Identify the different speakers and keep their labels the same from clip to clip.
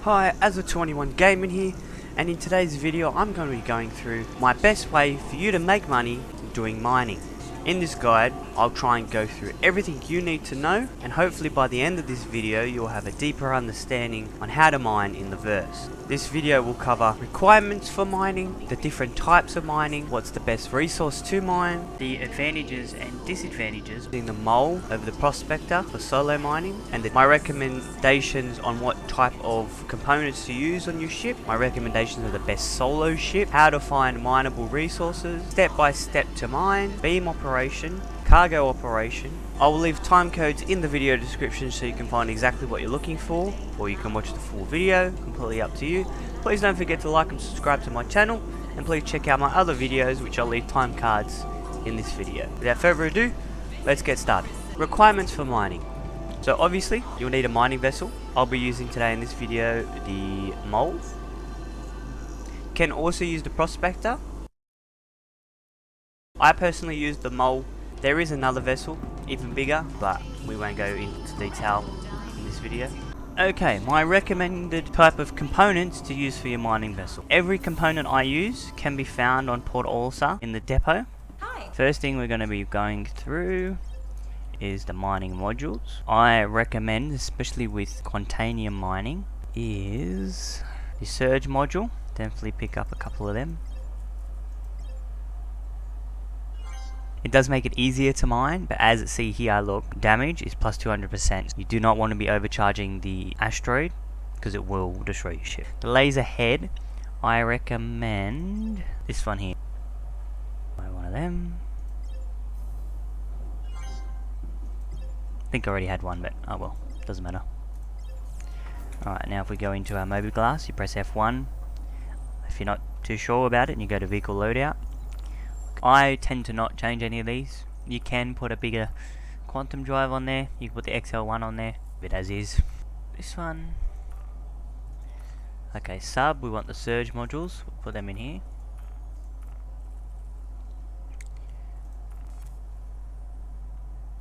Speaker 1: Hi, At HUR L1 Gaming here, and in today's video I'm going to be going through my best way for you to make money doing mining. In this guide, I'll try and go through everything you need to know, and hopefully by the end of this video you'll have a deeper understanding on how to mine in the verse. This video will cover requirements for mining, the different types of mining, what's the best resource to mine, the advantages and disadvantages in the mole over the prospector for solo mining, and my recommendations on what type of components to use on your ship, my recommendations of the best solo ship, how to find mineable resources, step by step to mine, beam operation, cargo operation. I will leave time codes in the video description so you can find exactly what you're looking for, or you can watch the full video, completely up to you. Please don't forget to like and subscribe to my channel, and please check out my other videos which I'll leave time cards in this video. Without further ado, let's get started. Requirements for mining. So obviously you'll need a mining vessel. I'll be using today in this video the mole. You can also use the prospector. I personally use the mole. There is another vessel, even bigger, but we won't go into detail in this video. Okay, my recommended type of components to use for your mining vessel. Every component I use can be found on Port Orsa in the depot. Hi. First thing we're going to be going through is the mining modules. I recommend, especially with Quantainium mining, is the surge module. Definitely pick up a couple of them. It does make it easier to mine, but as it see here, look, damage is plus 200%. You do not want to be overcharging the Asteroid because it will destroy your ship. The laser head, I recommend this one here. Buy one of them. I think I already had one, but oh well, doesn't matter. Alright, now if we go into our mobiGlas, you press F1. If you're not too sure about it, and you go to vehicle loadout. I tend to not change any of these. You can put a bigger quantum drive on there. You can put the XL1 on there. Bit as is. This one. Okay, sub. We want the surge modules. We'll put them in here.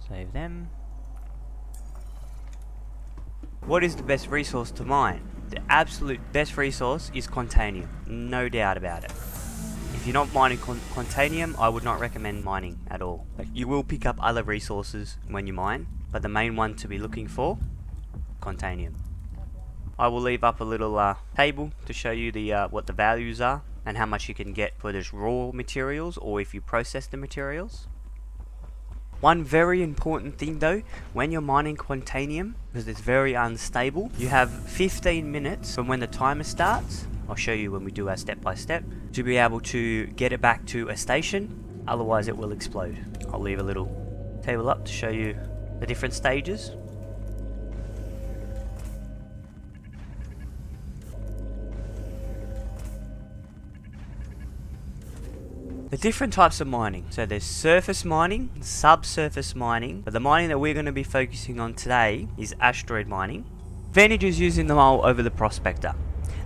Speaker 1: Save them. What is the best resource to mine? The absolute best resource is Quantainium. No doubt about it. If you're not mining Quantainium, I would not recommend mining at all. You will pick up other resources when you mine, but the main one to be looking for, Quantainium. I will leave up a little table to show you the what the values are and how much you can get for just raw materials or if you process the materials. One very important thing though, when you're mining Quantainium, because it's very unstable, you have 15 minutes from when the timer starts. I'll show you when we do our step by step to be able to get it back to a station, otherwise it will explode. I'll leave a little table up to show you the different stages. The different types of mining. So there's surface mining, subsurface mining, but the mining that we're going to be focusing on today is asteroid mining. Advantages using the mole over the prospector.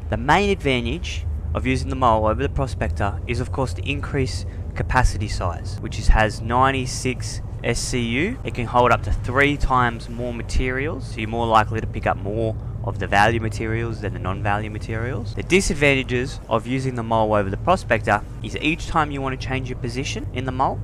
Speaker 1: The main advantage of using the mole over the prospector is of course the increased capacity size, which has 96 SCU. It can hold up to 3 times more materials, so you're more likely to pick up more of the value materials than the non-value materials. The disadvantages of using the mole over the prospector is each time you want to change your position in the mole,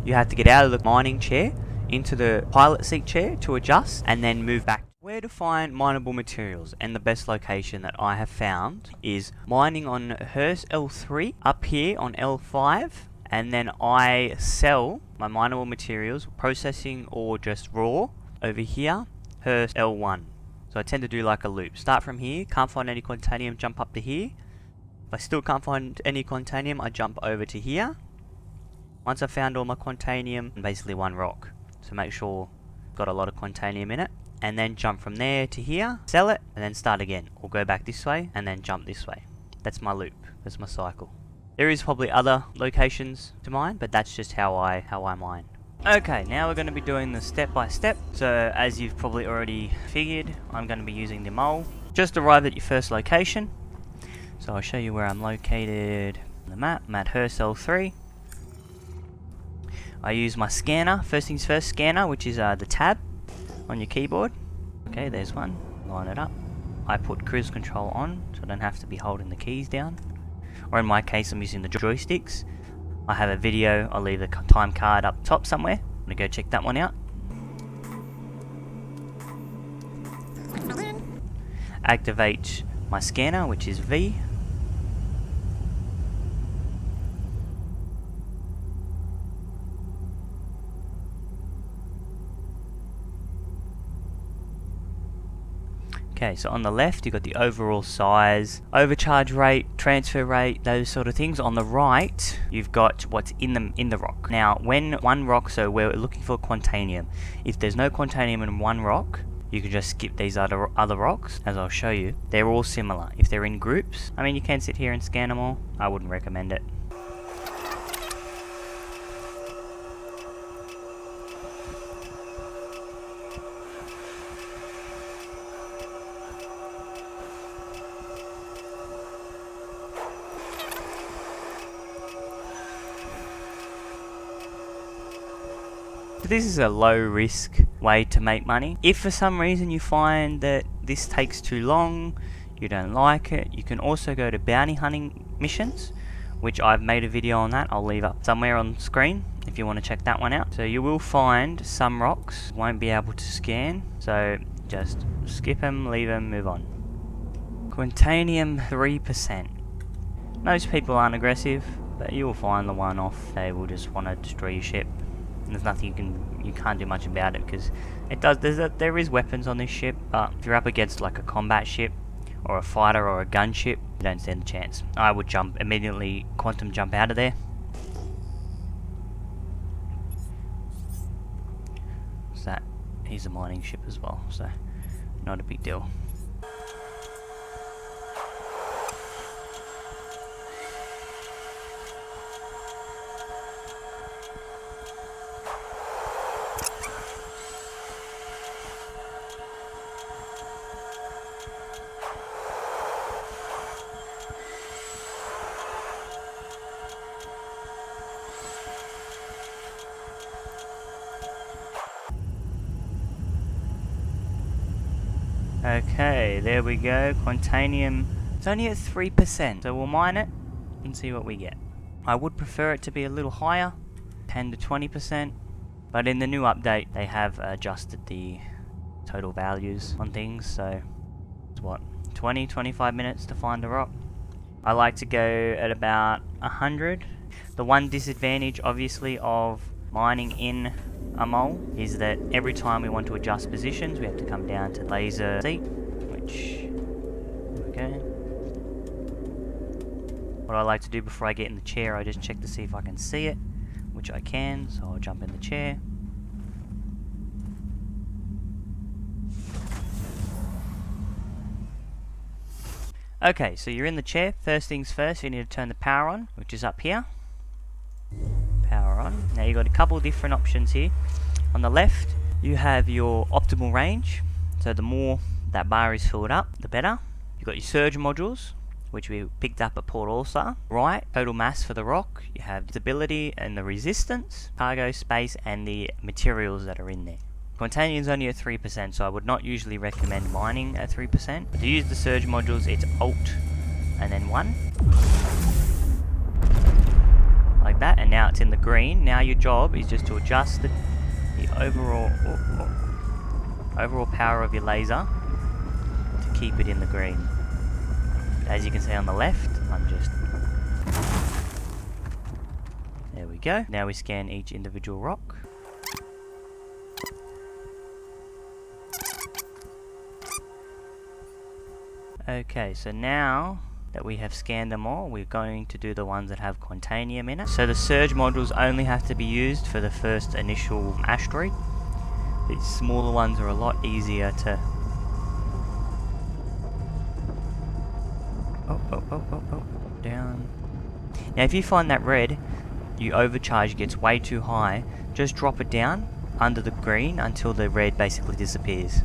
Speaker 1: you have to get out of the mining chair into the pilot seat chair to adjust and then move back. Where to find mineable materials, and the best location that I have found is mining on HUR L3 up here on L5, and then I sell my mineable materials, processing or just raw, over here, HUR L1. So I tend to do like a loop. Start from here, can't find any Quantainium, jump up to here. If I still can't find any Quantainium, I jump over to here. Once I've found all my Quantainium, basically one rock. So make sure I've got a lot of Quantainium in it. And then jump from there to here, sell it, and then start again. Or go back this way, and then jump this way. That's my loop. That's my cycle. There is probably other locations to mine, but that's just how I mine. Okay, now we're going to be doing the step by step. So as you've probably already figured, I'm going to be using the mole. Just arrive at your first location. So I'll show you where I'm located on the map. I'm at HUR L3. I use my scanner, first things first scanner, which is the tab on your keyboard. Okay, there's one. Line it up. I put cruise control on, so I don't have to be holding the keys down. Or in my case, I'm using the joysticks. I have a video, I'll leave the time card up top somewhere. I'm gonna go check that one out. Activate my scanner, which is V. Okay, so on the left you've got the overall size, overcharge rate, transfer rate, those sort of things. On the right you've got what's in the rock. Now when one rock, so we're looking for Quantainium. If there's no Quantainium in one rock, you can just skip these other rocks, as I'll show you. They're all similar. If they're in groups, I mean, you can sit here and scan them all. I wouldn't recommend it. This is a low risk way to make money. If for some reason you find that this takes too long, you don't like it, you can also go to bounty hunting missions, which I've made a video on that. I'll leave up somewhere on screen if you want to check that one out. So you will find some rocks won't be able to scan, so just skip them, leave them, move on. Quantainium 3%. Most people aren't aggressive, but you will find the one off. They will just want to destroy your ship. There's nothing you can't do much about it, because there is weapons on this ship, but if you're up against like a combat ship or a fighter or a gunship, you don't stand a chance. I would immediately quantum jump out of there. So he's a mining ship as well, so not a big deal. Okay, there we go. Quantainium. It's only at 3%, so we'll mine it and see what we get. I would prefer it to be a little higher, 10 to 20%, but in the new update they have adjusted the total values on things, so it's what, 20-25 minutes to find a rock. I like to go at about 100. The one disadvantage obviously of mining in a mole is that every time we want to adjust positions we have to come down to laser seat, which, okay. What I like to do before I get in the chair, I just check to see if I can see it, which I can, so I'll jump in the chair. Okay, so you're in the chair. First things first, you need to turn the power on, which is up here. Power on. Now you've got a couple different options here. On the left you have your optimal range, so the more that bar is filled up the better. You've got your surge modules, which we picked up at Port All-Star. Right, total mass for the rock, you have stability and the resistance, cargo space and the materials that are in there. Quantainium is only at 3%, so I would not usually recommend mining at 3%. But to use the surge modules, it's Alt and then 1. Like that, and now it's in the green. Now your job is just to adjust the overall power of your laser to keep it in the green. As you can see on the left, there we go. Now we scan each individual rock. Okay, so now that we have scanned them all, we're going to do the ones that have Quantainium in it. So the surge modules only have to be used for the first initial asteroid. These smaller ones are a lot easier to... down. Now if you find that red, your overcharge gets way too high, just drop it down under the green until the red basically disappears.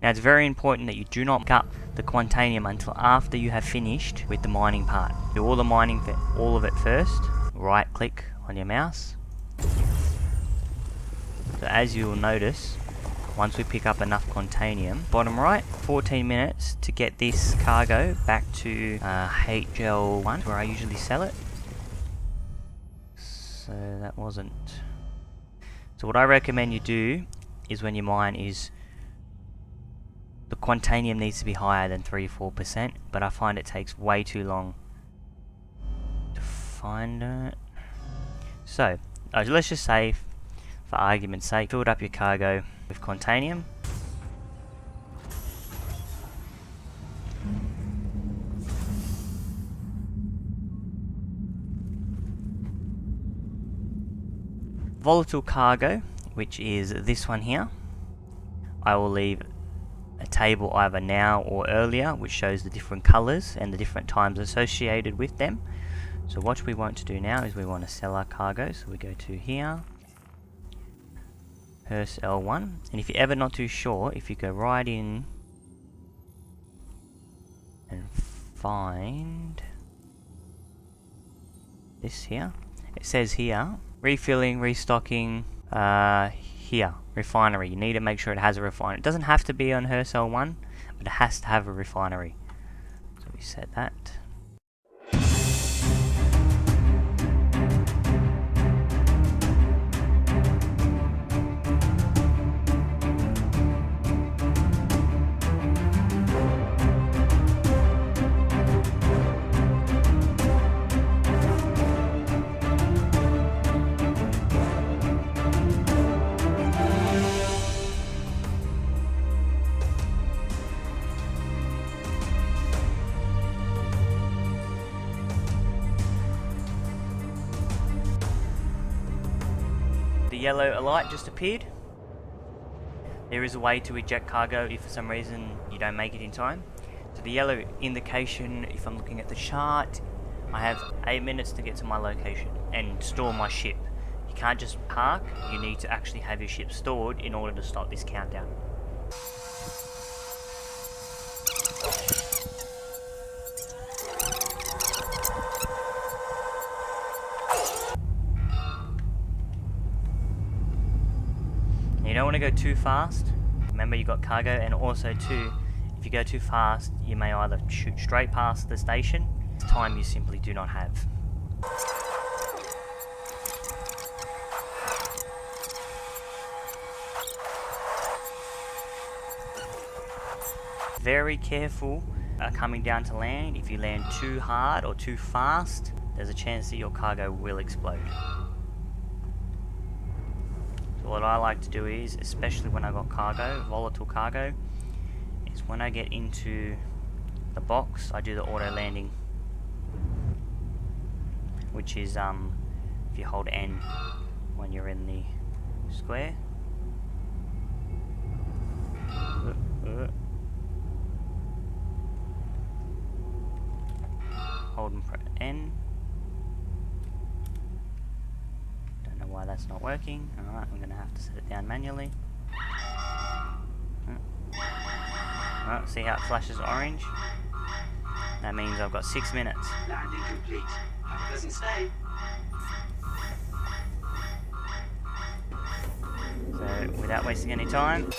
Speaker 1: Now it's very important that you do not pick up the Quantainium until after you have finished with the mining part. Do all the mining for all of it first. Right click on your mouse. So as you will notice,
Speaker 2: once we pick up enough Quantainium. Bottom right, 14 minutes to get this cargo back to HL1 where I usually sell it. So that wasn't... So what I recommend you do is when you mine is the Quantainium needs to be higher than 3-4%, but I find it takes way too long to find it. So let's just say, for argument's sake, filled up your cargo with Quantainium. Volatile cargo, which is this one here, I will leave a table either now or earlier which shows the different colors and the different times associated with them. So what we want to do now is we want to sell our cargo, so we go to here, HUR L1, and if you're ever not too sure, if you go right in and find this here, it says here, refilling, restocking, here, refinery. You need to make sure it has a refinery. It doesn't have to be on HUR L1, but it has to have a refinery. So we set that. The yellow light just appeared. There is a way to eject cargo if for some reason you don't make it in time. So the yellow indication, if I'm looking at the chart, I have 8 minutes to get to my location and store my ship. You can't just park, you need to actually have your ship stored in order to stop this countdown. You don't want to go too fast. Remember, you got cargo, and also too, if you go too fast, you may either shoot straight past the station. Time you simply do not have. Very careful coming down to land. If you land too hard or too fast, there's a chance that your cargo will explode. What I like to do is, especially when I got cargo, volatile cargo, is when I get into the box, I do the auto landing, which is if you hold N when you're in the square. Hold and press N. Why that's not working. Alright, I'm going to have to set it down manually. Oh, see how it flashes orange? That means I've got 6 minutes.
Speaker 3: Landing complete. Doesn't stay.
Speaker 2: So, without wasting any time,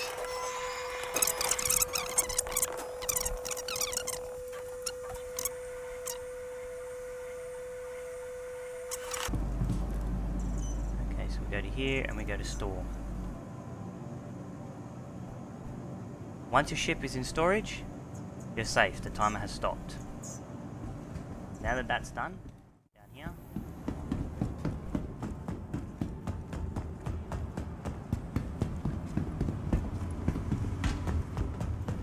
Speaker 2: go to here and we go to store. Once your ship is in storage, you're safe. The timer has stopped. Now that that's done, down here,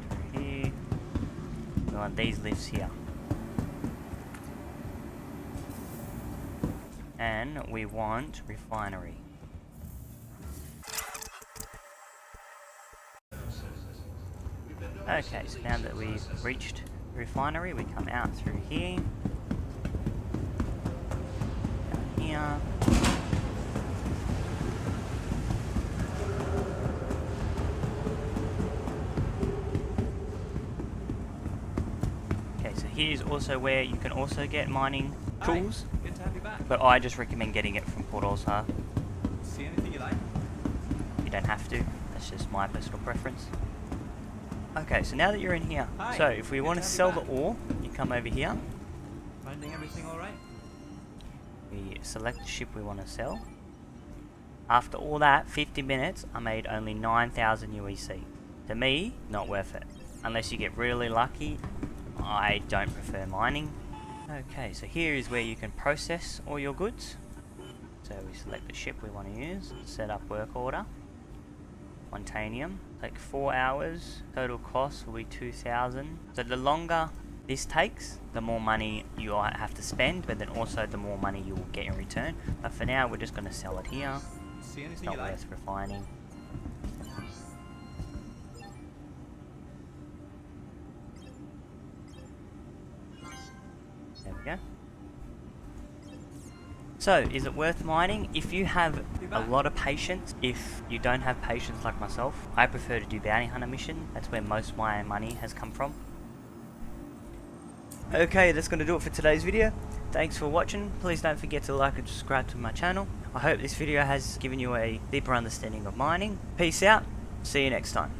Speaker 2: through here, we want these lifts here. And we want refinery. Okay, so now that we've reached the refinery, we come out through here, down here, okay, so here's also where you can also get mining tools,
Speaker 4: good to have you back.
Speaker 2: but I just recommend getting it from Port Alsar.
Speaker 4: See anything you like?
Speaker 2: You don't have to, that's That's just my personal preference. Okay, so now that you're in here,
Speaker 1: Hi,
Speaker 2: so if we
Speaker 1: good
Speaker 2: want
Speaker 1: to
Speaker 2: to
Speaker 1: have you
Speaker 2: sell the
Speaker 1: back.
Speaker 2: ore, you come over here.
Speaker 1: Finding everything alright?
Speaker 2: We select the ship we want to sell. After all that, 50 minutes, I made only 9,000 UEC. To me, not worth it. Unless you get really lucky, I don't prefer mining. Okay, so here is where you can process all your goods. So we select the ship we want to use, set up work order. Quantainium, take 4 hours, total cost will be 2,000. So the longer this takes, the more money you have to spend, but then also the more money you will get in return. But for now, we're just going to sell it here.
Speaker 1: See
Speaker 2: It's
Speaker 1: anything
Speaker 2: not
Speaker 1: you like?
Speaker 2: worth refining. There we go. So, is it worth mining? If you have a lot of patience, if you don't have patience like myself, I prefer to do bounty hunter mission. That's where most of my money has come from. Okay, that's going to do it for today's video. Thanks for watching. Please don't forget to like and subscribe to my channel. I hope this video has given you a deeper understanding of mining. Peace out. See you next time.